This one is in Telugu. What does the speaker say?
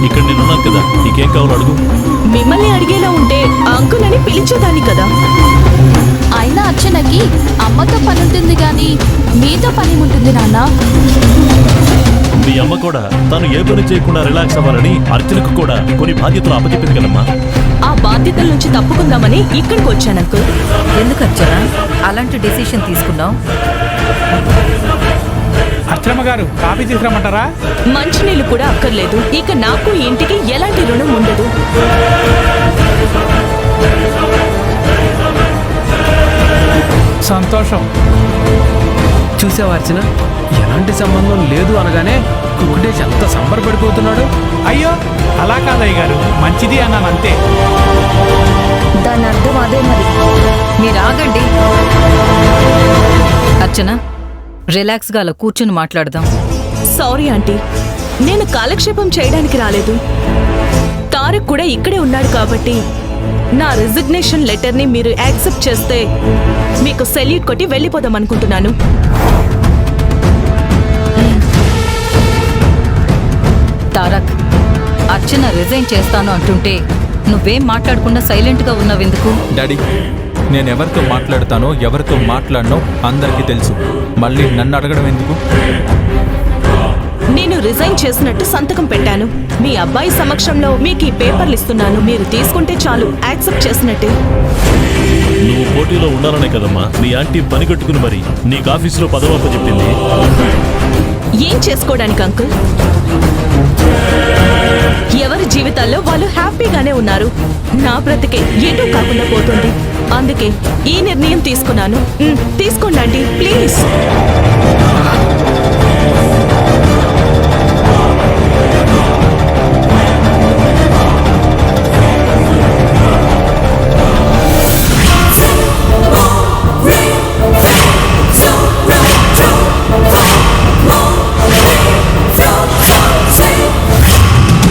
ఇక్కడ నేనున్నాను కదా, నీకేం కావాలో అడుగు. మిమ్మల్ని అడిగేలా ఉంటే అంకుల్ అని పిలిచేదాన్ని కదా. అయినా అర్చనకి అమ్మతో పని ఉంటుంది గాని మీతో పని ఉంటుంది నాన్న. మీ అమ్మ కూడా తను ఏ పని చేయకుండా రిలాక్స్ అవ్వాలని అర్చనకు కూడా కొన్ని బాధ్యతలు అప్పచెప్పింది కదమ్మా. ఆ బాధ్యతల నుంచి తప్పుకుందామని ఇక్కడికి వచ్చాను అంకుల్. ఎందుకు అర్చన అలాంటి డెసిషన్ తీసుకున్నావు? అర్చనమ్మ గారు కాఫీ తీసుకురమ్మంటారా? మంచినీళ్ళు కూడా అక్కర్లేదు. ఇక నాకు ఈ ఇంటికి ఎలాంటి రుణం ఉండదు. సంతోషం. చూసావా అర్చన, ఎలాంటి సంబంధం లేదు అనగానే కుక్కుటేసి ఎంత సంబరపడిపోతున్నాడు. అయ్యో అలా కాదయ్య గారు, మంచిది అన్నాను అంతే. దాని అర్థం అదే మరి. మీరు ఆగండి. అర్చన రిలాక్స్గా అలా కూర్చుని మాట్లాడదాం. సారీ ఆంటీ, నేను కాలక్షేపం చేయడానికి రాలేదు. తారక్ కూడా ఇక్కడే ఉన్నాడు కాబట్టి నా రిజిగ్నేషన్ లెటర్ని మీరు యాక్సెప్ట్ చేస్తే మీకు సెల్యూట్ కొట్టి వెళ్ళిపోదాం అనుకుంటున్నాను. తారక్, అర్చన రిజైన్ చేస్తాను అంటుంటే నువ్వేం మాట్లాడకుండా సైలెంట్గా ఉన్నావెందుకు? డాడీ, నేను ఎవరితో మాట్లాడతానో ఎవరితో మాట్లాడనో అందరికీ తెలుసు. మళ్ళీ నన్ను అడగడం ఎందుకు? నేను రిజైన్ చేసినట్టు సంతకం పెట్టాను. మీ అబ్బాయి సమక్షంలో మీకు ఈ పేపర్లు ఇస్తున్నాను. మీరు తీసుకుంటే చాలు, యాక్సెప్ట్ చేసినట్టే. నువ్వు పోటీలో ఉండాలనే కదమ్మా మీ ఆంటీ పని కట్టుకుని మరి నీకు ఆఫీసులో పదవప్ప చెప్పింది. ఏం చేసుకోవడానికి అంకుల్? ఎవరి జీవితాల్లో వాళ్ళు హ్యాపీగానే ఉన్నారు. నా బ్రతికే ఎటూ కాకుండా పోతుంది. అందుకే ఈ నిర్ణయం తీసుకున్నాను. తీసుకోండి ఆంటీ, ప్లీజ్.